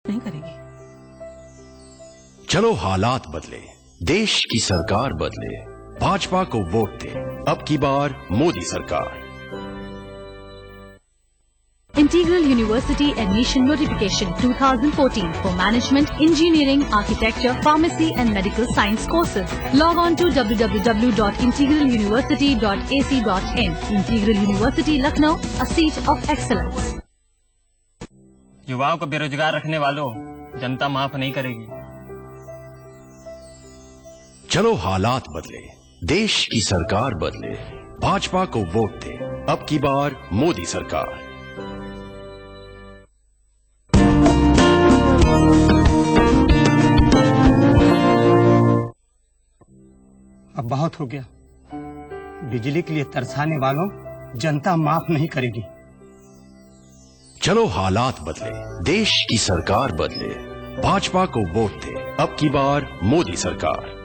नहीं करेगी। चलो हालात बदले, देश की सरकार बदले, भाजपा को वोट दे, अब की बार मोदी सरकार। Integral University Admission Notification 2014 for Management, Engineering, Architecture, Pharmacy and Medical Science courses. Log on to www.integraluniversity.ac.in. Integral University Lucknow, a seat of excellence. युवाओं को बेरोजगार रखने वालों, जनता माफ नहीं करेगी। चलो हालात बदले, देश की सरकार बदले, भाजपा को वोट दे, अब की बार मोदी सरकार। अब बहुत हो गया। बिजली के लिए तरसाने वालों, जनता माफ नहीं करेगी। चलो हालात बदले, देश की सरकार बदले, भाजपा को वोट दे, अब की बार मोदी सरकार।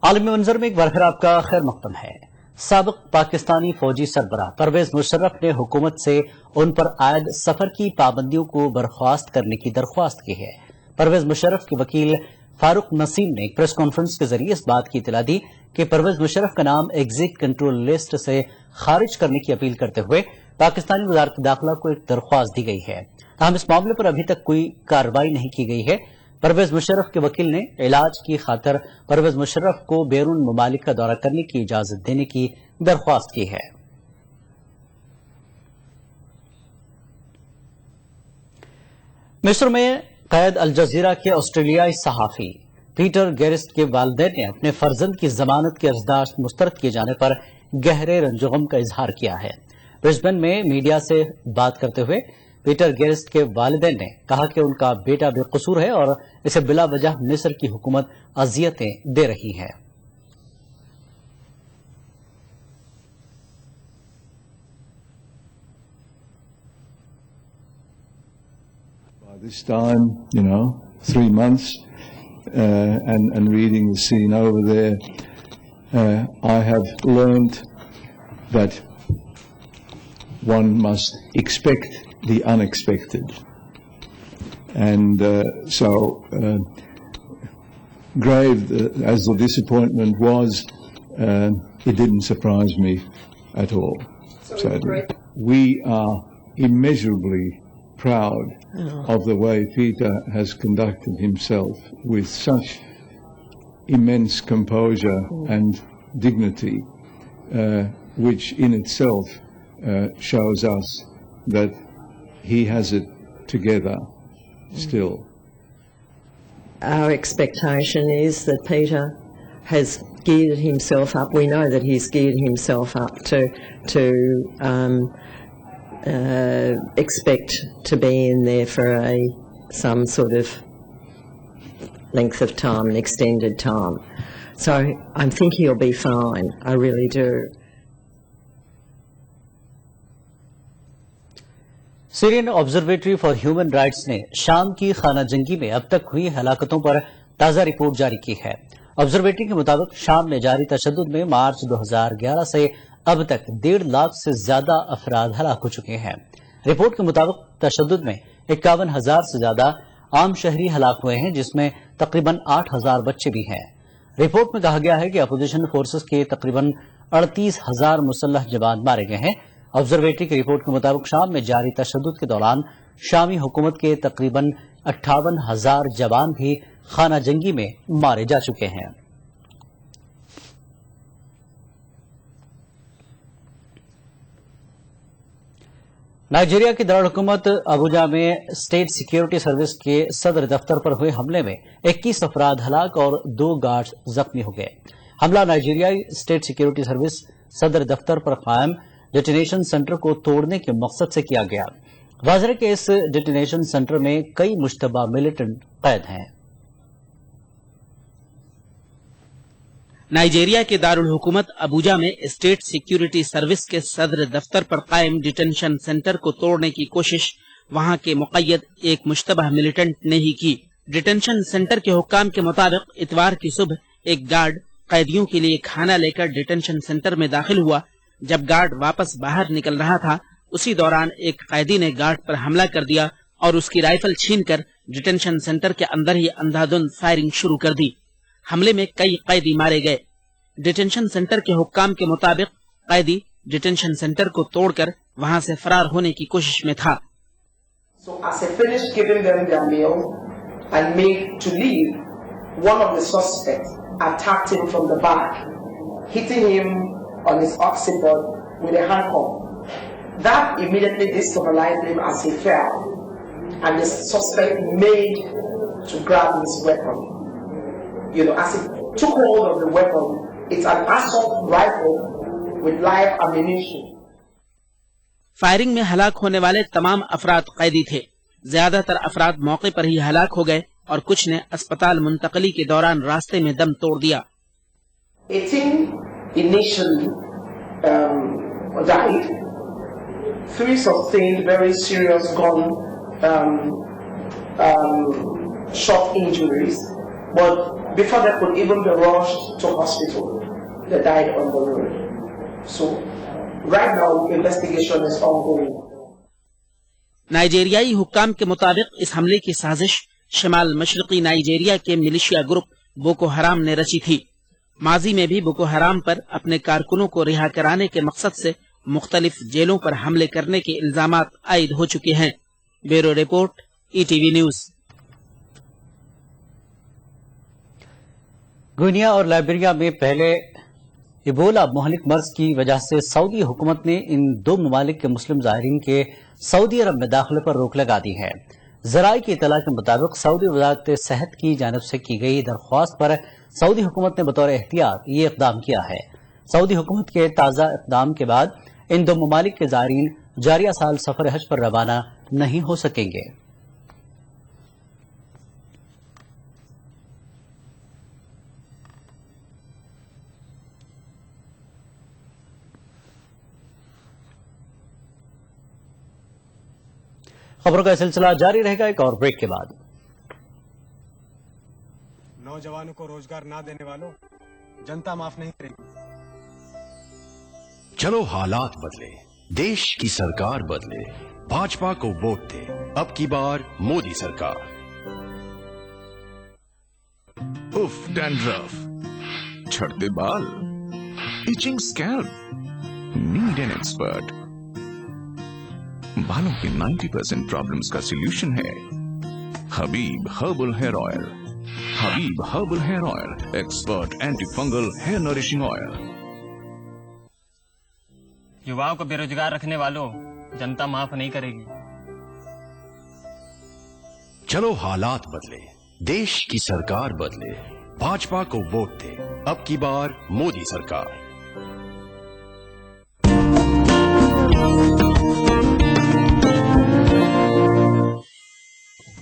आलमी मंजर में एक बार फिर आपका खैर मकदम है। साबिक पाकिस्तानी फौजी सरबराह परवेज मुशर्रफ ने हुकूमत से उन पर आयद सफर की पाबंदियों को बर्खास्त करने की दरख्वास्त की है। परवेज मुशर्रफ के वकील फारूक नसीम ने एक प्रेस कॉन्फ्रेंस के जरिए इस बात की इतला दी कि परवेज मुशर्रफ का नाम एग्जिट कंट्रोल लिस्ट से खारिज करने की अपील करते हुए पाकिस्तानी वजारत दाखिला को एक दरख्वास्त दी गई है। ताहम इस मामले पर अभी तक कोई कार्रवाई नहीं की गई है। परवेज मुशर्रफ के वकील ने इलाज की खातिर परवेज मुशर्रफ को बैरून ममालिक का दौरा करने की इजाजत देने की दरख्वास्त की है। मिस्र में कैद अल जजीरा के ऑस्ट्रेलियाई सहाफी पीटर गेरिस्ट के वालिदैन ने अपने फर्जंद की जमानत की अर्जदाश्त मुस्तरद किए जाने पर गहरे रंजगम का इजहार किया है। ब्रिस्बेन में मीडिया से बात करते हुए पीटर गेरिस्ट के वालिदैन ने कहा कि उनका बेटा बेकसूर है और इसे बिला वजह मिस्र की हुकूमत अजियतें दे रही है। By this time, 3 months, and reading the scene over there, I have learned that one must expect the unexpected. And so, grave as the disappointment was, it didn't surprise me at all, sadly. We are immeasurably proud of the way Peter has conducted himself with such immense composure and dignity, which in itself shows us that he has it together still. Our expectation is that Peter has geared himself up. We know that he's geared himself up to expect to be in there for some sort of length of time, an extended time. So I think he'll be fine. I really do. Syrian observatory for human rights ने शाम की खाना जंगी में अब तक हुई हलाकतों पर ताज़ा रिपोर्ट जारी की है। ऑब्जर्वेटरी के मुताबिक शाम में जारी तशद्दुद में मार्च 2011 से अब तक 1.5 लाख से ज्यादा अफराद हलाक हो चुके हैं। रिपोर्ट के मुताबिक तशद्दुद में 51,000 से ज्यादा आम शहरी हलाक हुए हैं, जिसमें तकरीबन 8,000 बच्चे भी हैं। रिपोर्ट में कहा गया है कि अपोजिशन फोर्सेस के तकरीबन 38,000 मुसल्लह जवान मारे गए हैं। ऑब्जर्वेटरी की रिपोर्ट के मुताबिक शाम में जारी तशद्दुद के दौरान शामी हुकूमत के तकरीबन 58,000 जवान भी खाना जंगी में मारे जा चुके हैं। नाइजीरिया की दारुल-हुकूमत अबुजा में स्टेट सिक्योरिटी सर्विस के सदर दफ्तर पर हुए हमले में 21 अफराद हलाक और 2 गार्ड्स जख्मी हो गए। हमला नाइजीरियाई स्टेट सिक्योरिटी सर्विस सदर दफ्तर पर कायम डेटिनेशन सेंटर को तोड़ने के मकसद से किया गया। वाज़ेह है कि इस डेटिनेशन सेंटर में कई मुश्तबा मिलिटेंट कैद हैं। नाइजीरिया के दारुल हुकूमत अबुजा में स्टेट सिक्योरिटी सर्विस के सदर दफ्तर पर कायम डिटेंशन सेंटर को तोड़ने की कोशिश वहां के मुक़य्यद एक मुश्तबह मिलिटेंट ने ही की। डिटेंशन सेंटर के हुक्काम के मुताबिक इतवार की सुबह एक गार्ड कैदियों के लिए खाना लेकर डिटेंशन सेंटर में दाखिल हुआ। जब गार्ड वापस बाहर निकल रहा था, उसी दौरान एक कैदी ने गार्ड पर हमला कर दिया और उसकी राइफल छीनकर डिटेंशन सेंटर के अंदर ही अंधाधुंध फायरिंग शुरू कर दी। हमले में कई कैदी मारे गए। डिटेंशन सेंटर के हुक्काम के मुताबिक कैदी डिटेंशन सेंटर को तोड़कर वहां से फरार होने की कोशिश में था। So as I finished giving them their meal and made to leave, one of the suspects attacked him from the back, hitting him on his occiput with a handcuff. That immediately destabilized him as he fell, and the suspect made to grab his weapon. As he took hold of the weapon, it's an assault rifle with live ammunition. Firing में हलाक होने वाले तमाम अफराद कैदी थे। ज्यादातर अफराद मौके पर ही हलाक हो गए और कुछ ने अस्पताल मुंतकली के दौरान रास्ते में दम तोड़ दिया। 18 initially died. 3 sustained very serious gun shot injuries, but before they could even be rushed to hospital, they died on the road. So right now investigation is ongoing. नाइजेरियाई हुक्काम के मुताबिक इस हमले की साजिश शिमाल मशरकी नाइजेरिया के मिलिशिया ग्रुप बोको हराम ने रची थी। माजी में भी बोको हराम पर अपने कारकुनों को रिहा कराने के मकसद से मुख्तलिफ जेलों पर हमले करने के इल्जामात आयद हो चुके हैं। Bureau report, ETV news. Guinea और लाइबेरिया में पहले इबोला मुहलिक मर्ज की वजह से सऊदी हुकूमत ने इन दो ममालिक के मुस्लिम ज़ायरीन के सऊदी अरब में दाखिले पर रोक लगा दी है। ज़राए की इत्तला के मुताबिक सऊदी वज़ारत सेहत की जानिब से की गई दरख्वास्त पर सऊदी हुकूमत ने बतौर एहतियात ये इक़दाम किया है। सऊदी हुकूमत के ताज़ा इक़दाम के बाद इन दो ममालिक के ज़ायरीन जारिया साल सफ़र हज पर रवाना नहीं हो सकेंगे। खबरों का सिलसिला जारी रहेगा एक और ब्रेक के बाद। नौजवानों को रोजगार ना देने वालों, जनता माफ नहीं करेगी। चलो हालात बदले, देश की सरकार बदले, भाजपा को वोट दे, अब की बार मोदी सरकार। उफ, डैंड्रफ, झड़ते बाल, itching scalp, need an expert. बालों के 90% प्रॉब्लम्स का सॉल्यूशन है Habib herbal hair oil. Habib herbal hair oil, expert anti fungal hair nourishing oil. युवाओं को बेरोजगार रखने वालों, जनता माफ नहीं करेगी। चलो हालात बदले, देश की सरकार बदले, भाजपा को वोट दे, अब की बार मोदी सरकार।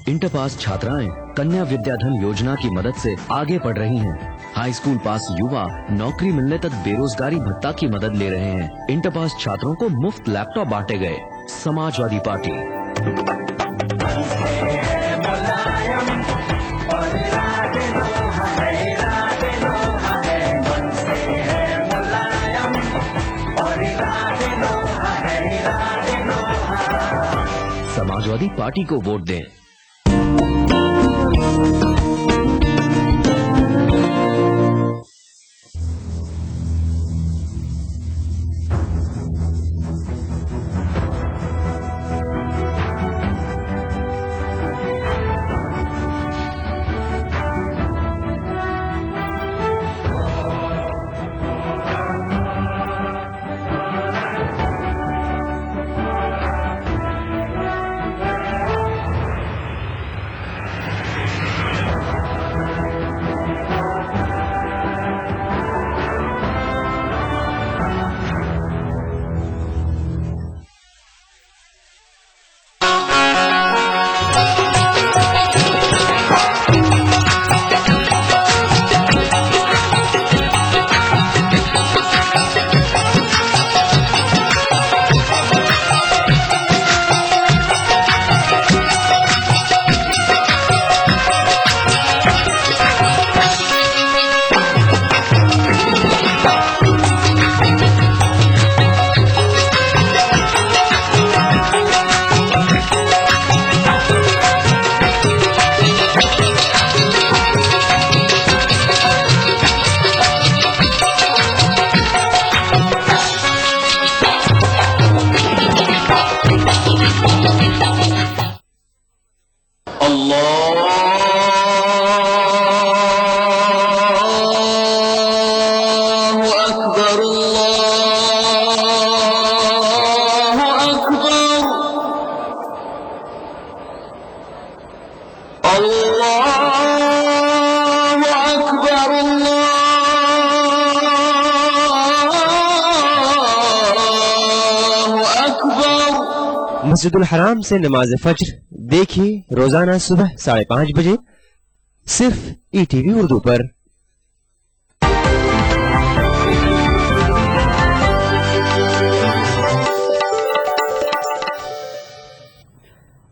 इंटर पास छात्राएं कन्या विद्याधन योजना की मदद से आगे बढ़ रही हैं। हाई स्कूल पास युवा नौकरी मिलने तक बेरोजगारी भत्ता की मदद ले रहे हैं। इंटर पास छात्रों को मुफ्त लैपटॉप बांटे गए। समाजवादी पार्टी। समाजवादी पार्टी को वोट दें। مسجد الحرام سے نماز فجر دیکھیے روزانہ صبح 5:30 بجے صرف ETV اردو پر.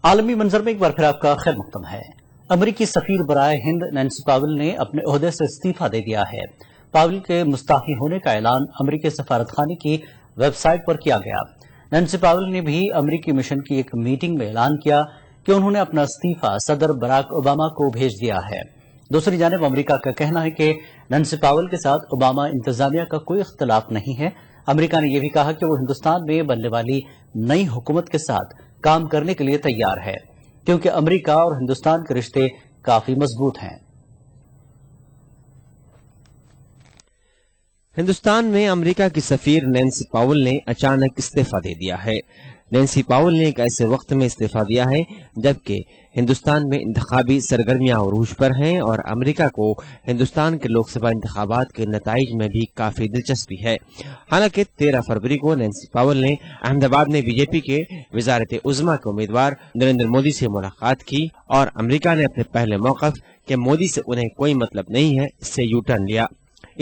عالمی منظر میں ایک بار پھر آپ کا خیر مقدم ہے. امریکی سفیر برائے ہند نینسی پاول نے اپنے عہدے سے استعفی دے دیا ہے. پاول کے مستعفی ہونے کا اعلان امریکی سفارت خانے کی ویب سائٹ پر کیا گیا. نینسی پاول نے بھی امریکی مشن کی ایک میٹنگ میں اعلان کیا کہ انہوں نے اپنا استعفی صدر براک اوباما کو بھیج دیا ہے. دوسری جانب امریکہ کا کہنا ہے کہ نینسی پاول کے ساتھ اوباما انتظامیہ کا کوئی اختلاف نہیں ہے. امریکہ نے یہ بھی کہا کہ وہ ہندوستان میں بننے والی نئی حکومت کے ساتھ کام کرنے کے لیے تیار ہے کیونکہ امریکہ اور ہندوستان کے رشتے کافی مضبوط ہیں. ہندوستان میں امریکہ کی سفیر نینسی پاول نے اچانک استعفی دے دیا ہے. نینسی پاول نے ایک ایسے وقت میں استعفی دیا ہے جبکہ ہندوستان میں انتخابی سرگرمیاں عروج پر ہیں اور امریکہ کو ہندوستان کے لوک سبھا انتخابات کے نتائج میں بھی کافی دلچسپی ہے. حالانکہ 13 فروری کو نینسی پاول نے احمد آباد میں BJP کے وزارت عظمیٰ کے امیدوار نریندر مودی سے ملاقات کی اور امریکہ نے اپنے پہلے موقف کہ مودی سے انہیں کوئی مطلب نہیں ہے سے یو ٹرن لیا.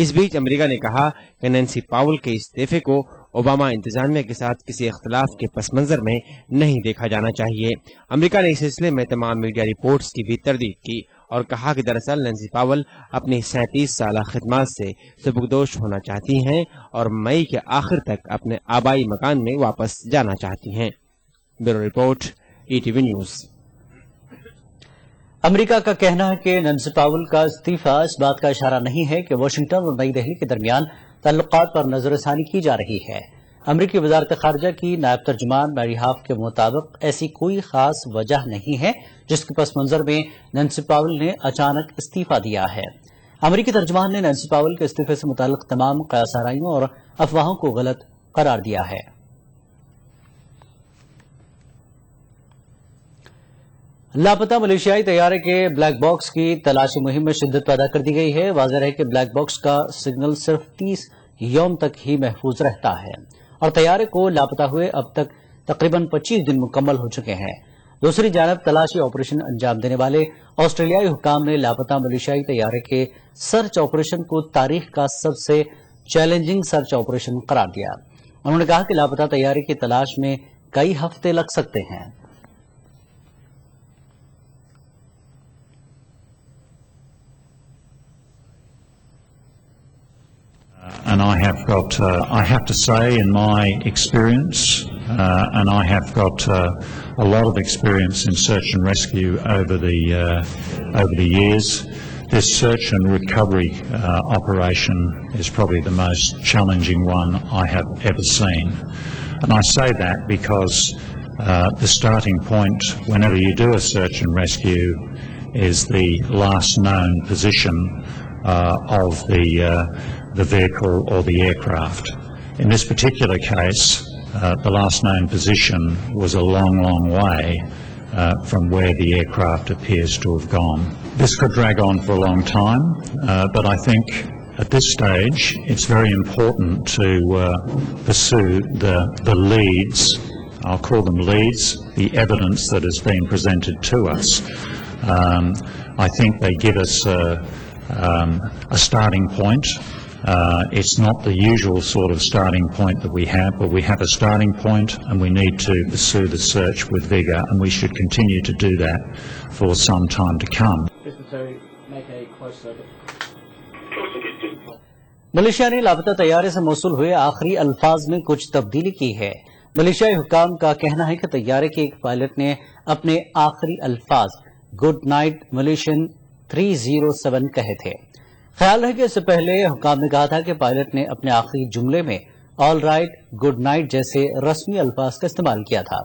اس بیچ امریکہ نے کہا کہ نینسی پاول کے استعفے کو اوباما انتظامیہ کے ساتھ کسی اختلاف کے پس منظر میں نہیں دیکھا جانا چاہیے. امریکہ نے اس سلسلے میں تمام میڈیا رپورٹس کی بھی تردید کی اور کہا کہ دراصل نینسی پاول اپنی 37 سالہ خدمات سے سبکدوش ہونا چاہتی ہیں اور مئی کے آخر تک اپنے آبائی مکان میں واپس جانا چاہتی ہیں. Bureau report ETV news. امریکہ کا کہنا ہے کہ نینسی پاول کا استعفی اس بات کا اشارہ نہیں ہے کہ واشنگٹن اور نئی دہلی کے درمیان تعلقات پر نظر ثانی کی جا رہی ہے. امریکی وزارت خارجہ کی نائب ترجمان میری ہاف کے مطابق ایسی کوئی خاص وجہ نہیں ہے جس کے پس منظر میں نینسی پاول نے اچانک استعفی دیا ہے. امریکی ترجمان نے نینسی پاول کے استعفے سے متعلق تمام قیاس آرائیوں اور افواہوں کو غلط قرار دیا ہے. لاپتہ ملیشیائی طیارے کے بلیک باکس کی تلاشی مہم میں شدت پیدا کر دی گئی ہے. واضح ہے کہ بلیک باکس کا سگنل صرف 30 یوم تک ہی محفوظ رہتا ہے اور طیارے کو لاپتہ ہوئے اب تک تقریباً 25 دن مکمل ہو چکے ہیں. دوسری جانب تلاشی آپریشن انجام دینے والے آسٹریلیائی حکام نے لاپتہ ملیشیائی طیارے کے سرچ آپریشن کو تاریخ کا سب سے چیلنجنگ سرچ آپریشن قرار دیا. انہوں نے کہا کہ لاپتہ طیارے کی تلاش میں کئی ہفتے لگ سکتے ہیں. And I have to say, in my experience, and I have got a lot of experience in search and rescue over the years. This search and recovery operation is probably the most challenging one I have ever seen, and I say that because the starting point, whenever you do a search and rescue, is the last known position of the vehicle or the aircraft. In this particular case, the last known position was a long way from where the aircraft appears to have gone. This could drag on for a long time, but I think at this stage it's very important to pursue the leads, I'll call them leads, the evidence that has been presented to us. I think they give us a starting point. It's not the usual sort of starting point that we have, but we have a starting point and we need to pursue the search with vigour, and we should continue to do that for some time to come. Malaysia نے لاپتہ طیارے سے موصول ہوئے آخری الفاظ میں کچھ تبدیلی کی ہے. ملیشیائی حکام کا کہنا ہے کہ طیارے کے ایک پائلٹ نے اپنے آخری الفاظ گڈ نائٹ ملیشین 307 کہے تھے. خیال ہے کہ اس سے پہلے حکام نے کہا تھا کہ پائلٹ نے اپنے آخری جملے میں آل رائٹ گڈ نائٹ جیسے رسمی الفاظ کا استعمال کیا تھا.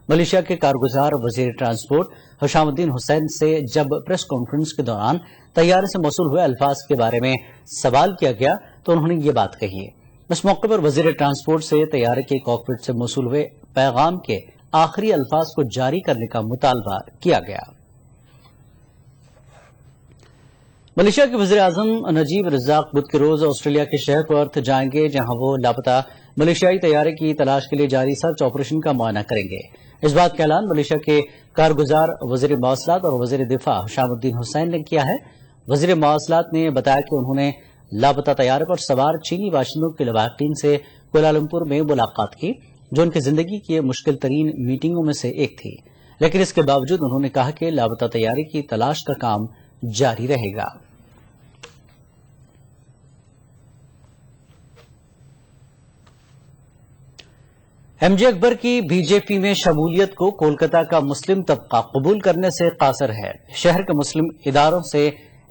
ملیشیا کے کارگزار وزیر ٹرانسپورٹ حشام الدین حسین سے جب پریس کانفرنس کے دوران طیارے سے موصول ہوئے الفاظ کے بارے میں سوال کیا گیا تو انہوں نے یہ بات کہی ہے. اس موقع پر وزیر ٹرانسپورٹ سے طیارے کے کاکپٹ سے موصول ہوئے پیغام کے آخری الفاظ کو جاری کرنے کا مطالبہ کیا گیا. मलेशिया के वज़ीर-ए-आज़म नजीब रज़ाक बुध के रोज ऑस्ट्रेलिया के शहर पर्थ जाएंगे, जहां वो लापता मलेशियाई तैयारे की तलाश के लिए जारी सर्च ऑपरेशन का मुआयना करेंगे। इस बात का ऐलान मलेशिया के कारगुजार वज़ीर मवासलात और वज़ीर दिफा शामुद्दीन हुसैन ने किया है। वज़ीर मवासलात ने बताया कि उन्होंने लापता तैयारे पर सवार चीनी बाशिंदों के लवाकिन से कुआलालंपुर में मुलाकात की, जो उनकी जिंदगी की मुश्किल तरीन मीटिंगों में से एक थी, लेकिन इसके बावजूद उन्होंने कहा कि लापता तैयारी की तलाश का काम जारी रहेगा। एमजे अकबर की बीजेपी में शमूलियत को कोलकाता का मुस्लिम तबका कबूल करने से कासर है। शहर के मुस्लिम इदारों से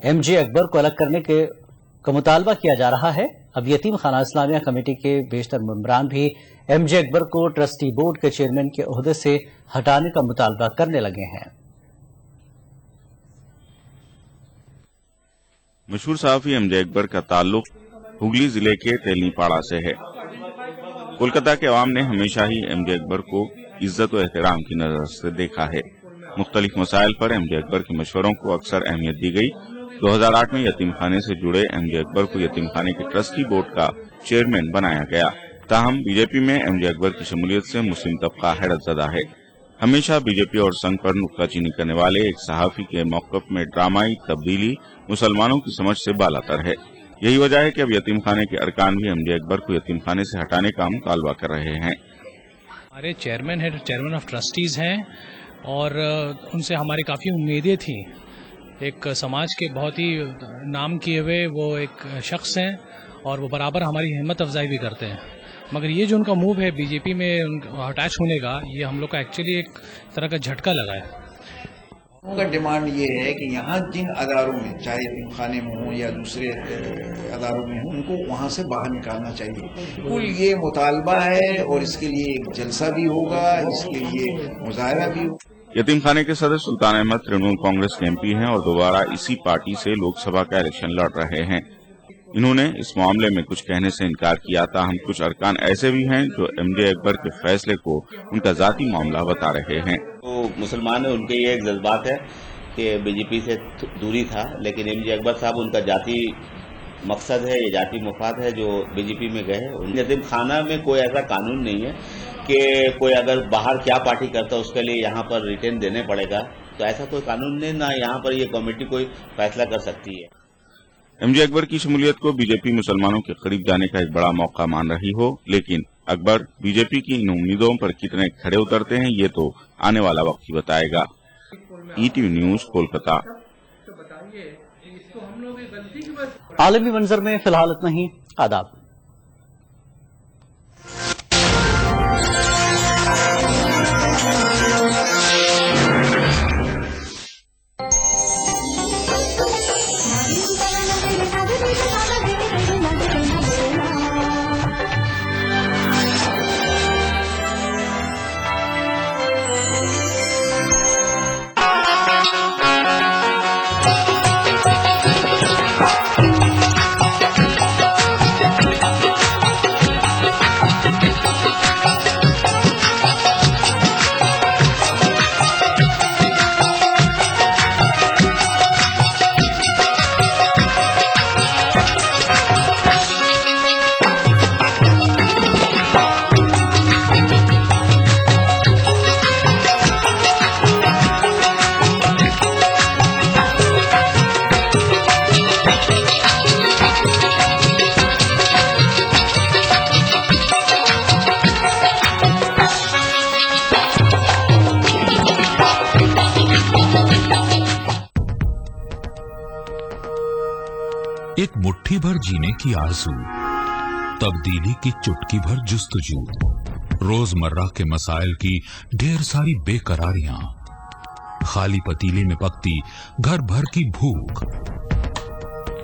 एमजे अकबर को अलग करने का मुतालबा किया जा रहा है। अब यतीम खाना इस्लामिया कमेटी के बेशतर मेंबरान भी एमजे अकबर को ट्रस्टी बोर्ड के चेयरमैन के ओहदे से हटाने का मुतालबा करने लगे हैं। मशहूर सहाफी एमजे अकबर का ताल्लुक हुगली जिले के तेलनीपाड़ा से है। कोलकाता के अवाम ने हमेशा ही एमजे अकबर को इज्जत और एहतराम की नजर से देखा है। मुख्तलिफ मसाइल पर एमजे अकबर के मशवरों को अक्सर अहमियत दी गई। 2008 में यतीम खाने से जुड़े एमजे अकबर को यतीम खाने के ट्रस्टी बोर्ड का चेयरमैन बनाया गया। ताहम बीजेपी में एमजे अकबर की शमूलियत से मुस्लिम तबका हैरतज़दा है। हमेशा बीजेपी और संघ पर नुक्ताचीनी करने वाले एक सहाफी के मौक़िफ़ में ड्रामाई तब्दीली मुसलमानों की समझ से बालातर है। यही वजह है कि अब यतीम खाने के अरकान भी एमजे अकबर को यतीम खाने से हटाने का मुतालबा कर रहे हैं। हमारे चेयरमैन ऑफ ट्रस्टीज हैं और उनसे हमारी काफ़ी उम्मीदें थी। एक समाज के बहुत ही नाम किए हुए वो एक शख्स हैं और वो बराबर हमारी हिम्मत अफजाई भी करते हैं, मगर ये जो उनका मूव है बीजेपी में अटैच होने का, ये हम लोग का एक्चुअली एक तरह का झटका लगा है। उनका डिमांड ये है कि यहाँ जिन अदारों में, चाहे यतीम खाने में हो या दूसरे अदारों में हो, उनको वहाँ से बाहर निकालना चाहिए। कुल ये मुतालबा है और इसके लिए एक जलसा भी होगा, इसके लिए मुजाहरा भी होगा। यतीम खाने के सदस्य सुल्तान अहमद तृणमूल कांग्रेस के एमपी हैं और दोबारा इसी पार्टी से लोकसभा का इलेक्शन लड़ रहे हैं। इन्होंने इस मामले में कुछ कहने से इनकार किया। ताहम कुछ अरकान ऐसे भी हैं जो एमजे अकबर के फैसले को उनका जाती मामला बता रहे हैं। तो मुसलमान है, उनके ये एक जज्बात है कि बीजेपी से दूरी था, लेकिन एमजे अकबर साहब उनका जाती मकसद है, ये जाती मुफाद है जो बीजेपी में गए। यतीम खाना में कोई ऐसा कानून नहीं है कि कोई अगर बाहर क्या पार्टी करता है उसके लिए यहाँ पर रिटर्न देने पड़ेगा, तो ऐसा कोई कानून नहीं, ना यहाँ पर ये कमेटी कोई फैसला कर सकती है। एमजे अकबर की शमूलियत को बीजेपी मुसलमानों के करीब जाने का एक बड़ा मौका मान रही हो, लेकिन अकबर बीजेपी की इन उम्मीदों पर कितने खड़े उतरते हैं ये तो आने वाला वक्त ही बताएगा। ETV news, Kolkata. आलमी मंजर में फिलहाल इतना ही। आदाब। एक मुट्ठी भर जीने की आरज़ू, तब्दीली की चुटकी भर जुस्तजू, रोजमर्रा के मसाइल की ढेर सारी बेकरारियां, खाली पतीले में पकती घर भर की भूख,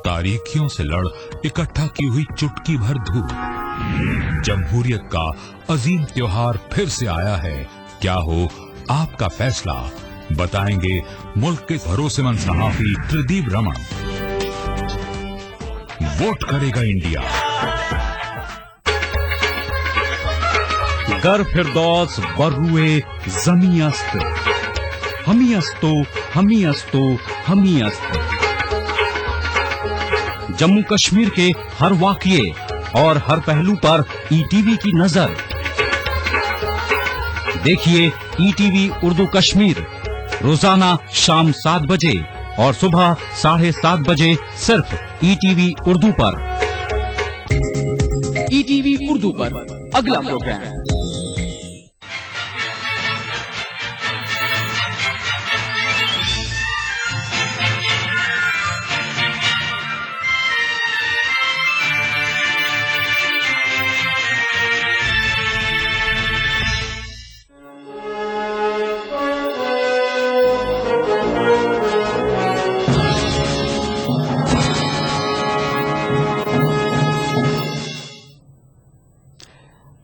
तारीखियों से लड़ इकट्ठा की हुई चुटकी भर धूप। जमहूरियत का अजीम त्योहार फिर से आया है, क्या हो आपका फैसला, बताएंगे मुल्क के भरोसेमंद सहाफी त्रिदीप रमन। वोट करेगा इंडिया। गर फिरदौस बर्रुए जमी अस्त, हमी अस्तो हमी अस्तो हमी अस्त। जम्मू कश्मीर के हर वाकये और हर पहलू पर ईटीवी की नजर। देखिए ईटीवी उर्दू कश्मीर रोजाना शाम 7 बजे और सुबह 7:30 बजे सिर्फ ईटीवी उर्दू पर। ईटीवी उर्दू पर अगला प्रोग्राम।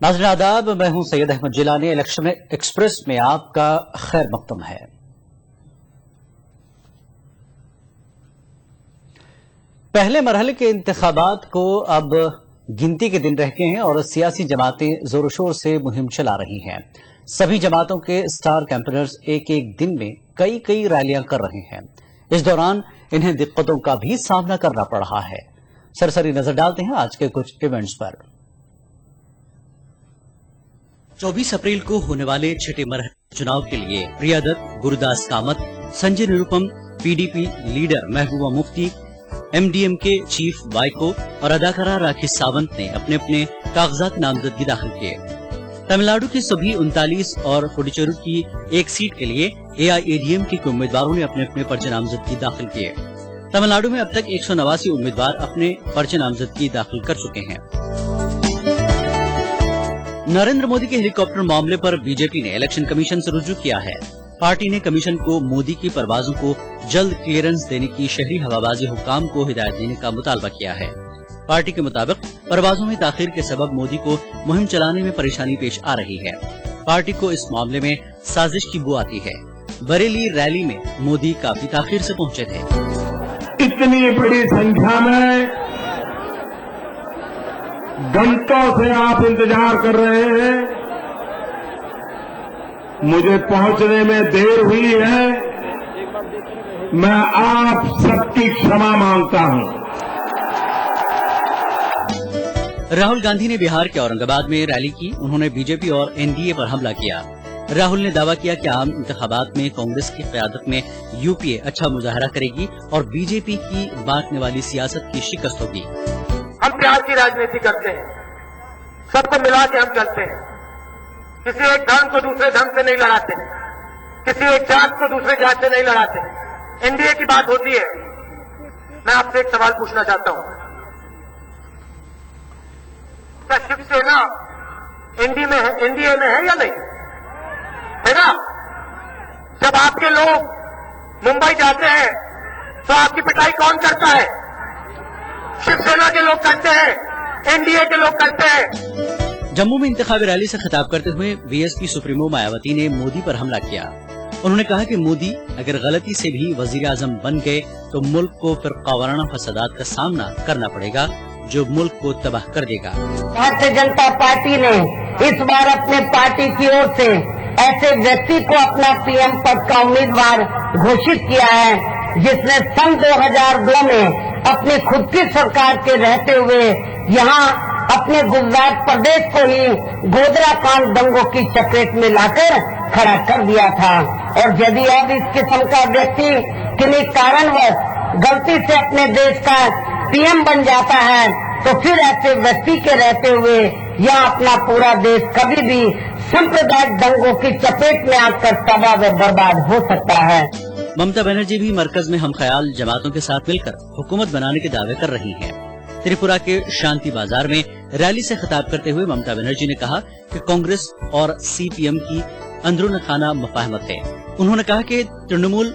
नाज़रीन आदाब, मैं हूं सैयद अहमद जिलानी। इलेक्शन एक्सप्रेस में आपका खैर मकदम है। पहले मरहले के इंतखाबात को अब गिनती के दिन रह गए हैं और सियासी जमातें जोर शोर से मुहिम चला रही हैं। सभी जमातों के स्टार कैंपेनर्स एक एक दिन में कई कई रैलियां कर रहे हैं। इस दौरान इन्हें दिक्कतों का भी सामना करना पड़ रहा है। सरसरी नजर डालते हैं आज के कुछ इवेंट्स पर। 24 अप्रैल को होने वाले छठे मरहले चुनाव के लिए रियादत Gurdas Kamat, Sanjay Nirupam, PDP leader Mehbooba Mufti, MDM के चीफ वाइको और अदाकारा राखी सावंत ने अपने अपने कागजात नामजदगी दाखिल किए। तमिलनाडु की सभी 39 और पुडुचेरी की एक सीट के लिए एआईएडीएमके के उम्मीदवारों ने अपने अपने पर्चे नामजदगी दाखिल किए। तमिलनाडु में अब तक 189 उम्मीदवार अपने पर्चे नामजदगी दाखिल कर चुके हैं। नरेंद्र मोदी के हेलीकॉप्टर मामले पर बीजेपी ने इलेक्शन कमीशन से रुजू किया है। पार्टी ने कमीशन को मोदी की परवाजों को जल्द क्लियरेंस देने की शहरी हवाबाजी हुक्काम को हिदायत देने का मुतालबा किया है। पार्टी के मुताबिक परवाजों में ताखीर के सबब मोदी को मुहिम चलाने में परेशानी पेश आ रही है। पार्टी को इस मामले में साजिश की बू आती है। बरेली रैली में मोदी काफी ताखीर से पहुंचे थे। इतनी बड़ी संख्या में घंटों से आप इंतजार कर रहे हैं, मुझे पहुंचने में देर हुई है, मैं आप सबकी क्षमा मांगता हूं। राहुल गांधी ने बिहार के औरंगाबाद में रैली की। उन्होंने बीजेपी और एनडीए पर हमला किया। राहुल ने दावा किया कि आम इंतखाबात में कांग्रेस की क़यादत में यूपीए अच्छा मुजाहरा करेगी और बीजेपी की बांटने वाली सियासत की शिकस्त होगी। हम प्यार की राजनीति करते हैं, सबको मिला के हम चलते हैं, किसी एक धर्म को दूसरे धर्म से नहीं लड़ाते, किसी एक जात को दूसरे जात से नहीं लड़ाते। एनडीए की बात होती है। मैं आपसे एक सवाल पूछना चाहता हूं, क्या शिवसेना एनडीए में है या नहीं? है ना? जब आपके लोग मुंबई जाते हैं तो आपकी पिटाई कौन करता है? शिवसेना के लोग करते हैं, एनडीए के लोग करते हैं। जम्मू में इंतखाबी रैली से खिताब करते हुए बीएसपी सुप्रीमो मायावती ने मोदी पर हमला किया। उन्होंने कहा कि मोदी अगर गलती से भी वजीर आजम बन गए तो मुल्क को फिरकावाराना फसादात का सामना करना पड़ेगा जो मुल्क को तबाह कर देगा। भारतीय जनता पार्टी ने इस बार अपने पार्टी की ओर से ऐसे व्यक्ति को अपना पीएम पद का उम्मीदवार घोषित किया है जिसने सन 2002 में अपनी खुद की सरकार के रहते हुए यहाँ अपने गुजरात प्रदेश को ही गोधरा कांड दंगों की चपेट में लाकर खड़ा कर दिया था। और यदि अब इस किस्म का व्यक्ति किन्हीं कारणवश गलती से अपने देश का पीएम बन जाता है तो फिर ऐसे व्यक्ति के रहते हुए यह अपना पूरा देश कभी भी सांप्रदायिक दंगों की चपेट में आकर तबाह व बर्बाद हो सकता है। ममता बनर्जी भी मरकज में हम ख्याल जमातों के साथ मिलकर हुकूमत बनाने के दावे कर रही हैं। त्रिपुरा के शांति बाजार में रैली से खिताब करते हुए ममता बनर्जी ने कहा कि कांग्रेस और सीपीएम की अंदरून खाना मुफाहमत है। उन्होंने कहा कि तृणमूल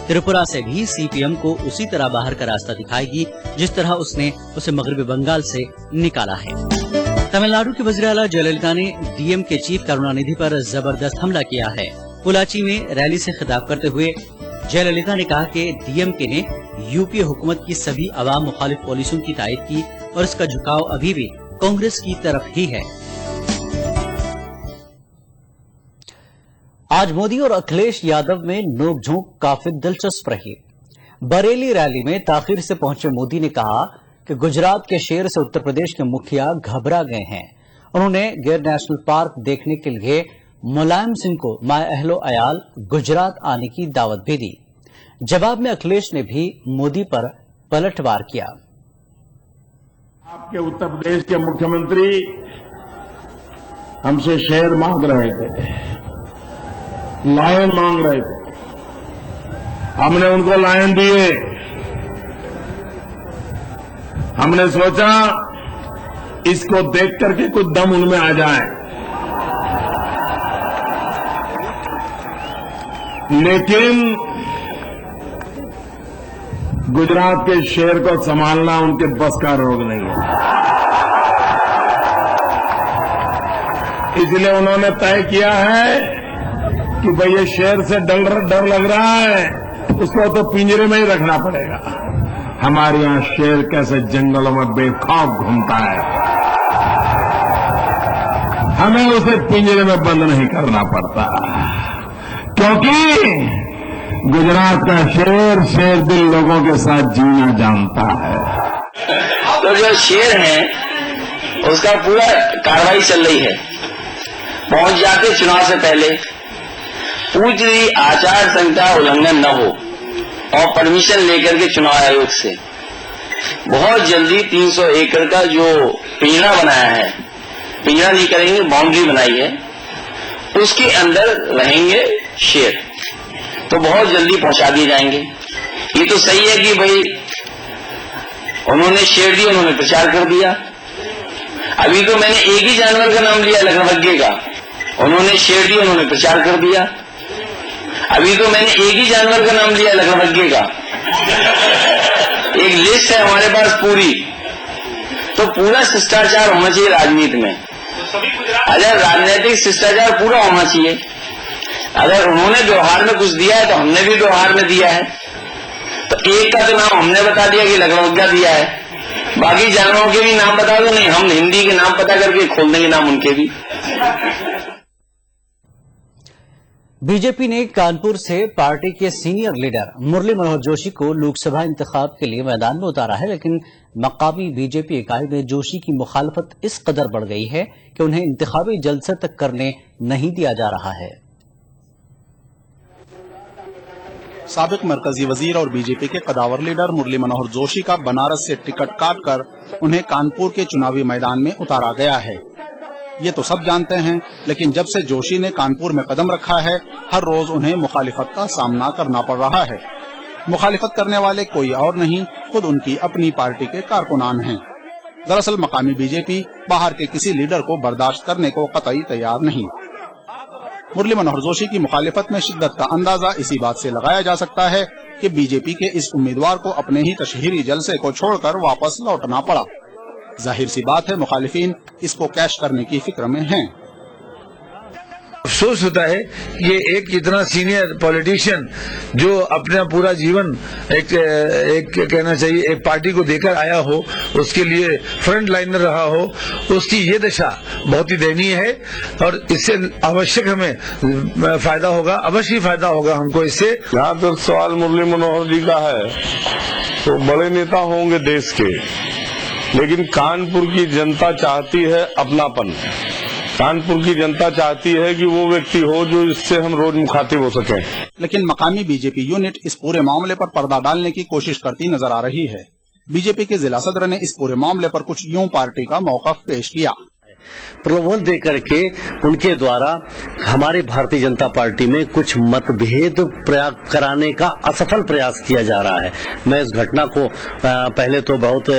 त्रिपुरा से भी सीपीएम को उसी तरह बाहर का रास्ता दिखाएगी जिस तरह उसने उसे मगरबी बंगाल से निकाला है। तमिलनाडु के वज़ीर आला जयललिता ने डीएम के चीफ करुणानिधि पर जबरदस्त हमला किया है। पोलाची में रैली से खिताब करते हुए जयललिता ने कहा कि डीएमके ने यूपीए हुकूमत की सभी अवाम मुखालिफ पॉलिसियों की तायद की और इसका झुकाव अभी भी कांग्रेस की तरफ ही है। आज मोदी और अखिलेश यादव में नोकझोंक काफी दिलचस्प रही। बरेली रैली में ताखीर से पहुंचे मोदी ने कहा کہ گجرات کے شیر سے اتر پردیش کے مکھیا گھبرا گئے ہیں. انہوں نے گیر نیشنل پارک دیکھنے کے لیے ملائم سنگھ کو مائع اہل و عیال گجرات آنے کی دعوت بھی دی. جواب میں اکھلیش نے بھی مودی پر پلٹ وار کیا. آپ کے اتر پردیش کے مکھیہ منتری ہم سے شیر مانگ رہے تھے, لائن مانگ رہے تھے. ہم نے ان کو لائن دیے. ہم نے سوچا اس کو دیکھ کر کے کچھ دم ان میں آ جائے, لیکن گجرات کے شیر کو سنبھالنا ان کے بس کا روگ نہیں ہے. اس لیے انہوں نے طے کیا ہے کہ بھئی یہ شیر سے ڈر لگ رہا ہے, اس کو تو پنجرے میں ہی رکھنا پڑے گا. ہمارے یہاں شیر کیسے جنگلوں میں بے خوف گھومتا ہے, ہمیں اسے پنجرے میں بند نہیں کرنا پڑتا, کیونکہ گجرات کا شیر دل لوگوں کے ساتھ جینا جانتا ہے. تو جو شیر ہے اس کا پورا کاروائی چل رہی ہے. پہنچ جاتے چناؤ سے پہلے, پوچھ رہی آچار سنہتا النگھن نہ ہو اور پرمیشن لے کر کے چناؤ آیوگ سے بہت جلدی 300 ایکڑ کا جو پنجرا بنایا ہے, پنجرا نہیں کریں گے, باؤنڈری بنائی ہے, اس کے اندر رہیں گے شیر, تو بہت جلدی پہنچا دیے جائیں گے. یہ تو صحیح ہے کہ بھائی انہوں نے شیر دی, انہوں نے پرچار کر دیا. ابھی تو میں نے ایک ہی جانور کا نام لیا لکھنوگے کا, انہوں نے شیر دی, انہوں نے پرچار کر دیا. ابھی تو میں نے ایک ہی جانور کا نام لیا لکھنوگے کا, ایک لسٹ ہے ہمارے پاس پوری. تو پورا ششٹاچار ہونا چاہیے راجنیتی میں. اگر راجنیتک ششٹاچار پورا ہونا چاہیے. اگر انہوں نے ویوہار میں کچھ دیا ہے تو ہم نے بھی ویوہار میں دیا ہے. تو ایک کا تو نام ہم نے بتا دیا کہ لکھنوگا دیا ہے, باقی جانوروں کے بھی نام بتا دو. نہیں, ہم ہندی کے نام پتا کر کے کھول دیں گے نام ان کے بھی. بی جے پی نے کانپور سے پارٹی کے سینئر لیڈر مرلی منوہر جوشی کو لوک سبھا انتخاب کے لیے میدان میں اتارا ہے, لیکن مقامی بی جے پی اکائی میں جوشی کی مخالفت اس قدر بڑھ گئی ہے کہ انہیں انتخابی جلسے تک کرنے نہیں دیا جا رہا ہے. سابق مرکزی وزیر اور بی جے پی کے قداور لیڈر مرلی منوہر جوشی کا بنارس سے ٹکٹ کاٹ کر انہیں کانپور کے چناوی میدان میں اتارا گیا ہے. یہ تو سب جانتے ہیں, لیکن جب سے جوشی نے کانپور میں قدم رکھا ہے ہر روز انہیں مخالفت کا سامنا کرنا پڑ رہا ہے. مخالفت کرنے والے کوئی اور نہیں, خود ان کی اپنی پارٹی کے کارکنان ہیں. دراصل مقامی بی جے پی باہر کے کسی لیڈر کو برداشت کرنے کو قطعی تیار نہیں. مرلی منوہر جوشی کی مخالفت میں شدت کا اندازہ اسی بات سے لگایا جا سکتا ہے کہ بی جے پی کے اس امیدوار کو اپنے ہی تشہیری جلسے کو چھوڑ کر واپس لوٹنا پڑا. ظاہر سی بات ہے مخالفین اس کو کیش کرنے کی فکر میں ہیں. افسوس ہوتا ہے کہ ایک اتنا سینئر پولیٹیشین جو اپنا پورا جیون ایک کہنا چاہیے ایک پارٹی کو دے کر آیا ہو, اس کے لیے فرنٹ لائنر رہا ہو, اس کی یہ دشا بہت ہی دینی ہے. اور اس سے اوشک ہمیں فائدہ ہوگا, اوشی فائدہ ہوگا ہم کو اس سے. جہاں تک سوال مرلی منوہر جی کا ہے تو بڑے نیتا ہوں گے دیش کے, لیکن کانپور کی جنتا چاہتی ہے اپناپن. کانپور کی جنتا چاہتی ہے کہ وہ ویکتی ہو جو اس سے ہم روز مخاطب ہو سکیں. لیکن مقامی بی جے پی یونٹ اس پورے معاملے پر پردہ ڈالنے کی کوشش کرتی نظر آ رہی ہے. بی جے پی کے ضلع صدر نے اس پورے معاملے پر کچھ یوں پارٹی کا موقف پیش کیا. پرلوبھن دے کر کے ان کے دوارا ہماری بھارتی جنتا پارٹی میں کچھ مت بھید کرانے کا اسفل پریاس کیا جا رہا ہے. میں اس گھٹنا کو پہلے تو بہت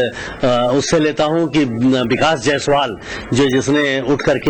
اس سے لیتا ہوں کہ وکاس جائسوال جس نے اٹھ کر کے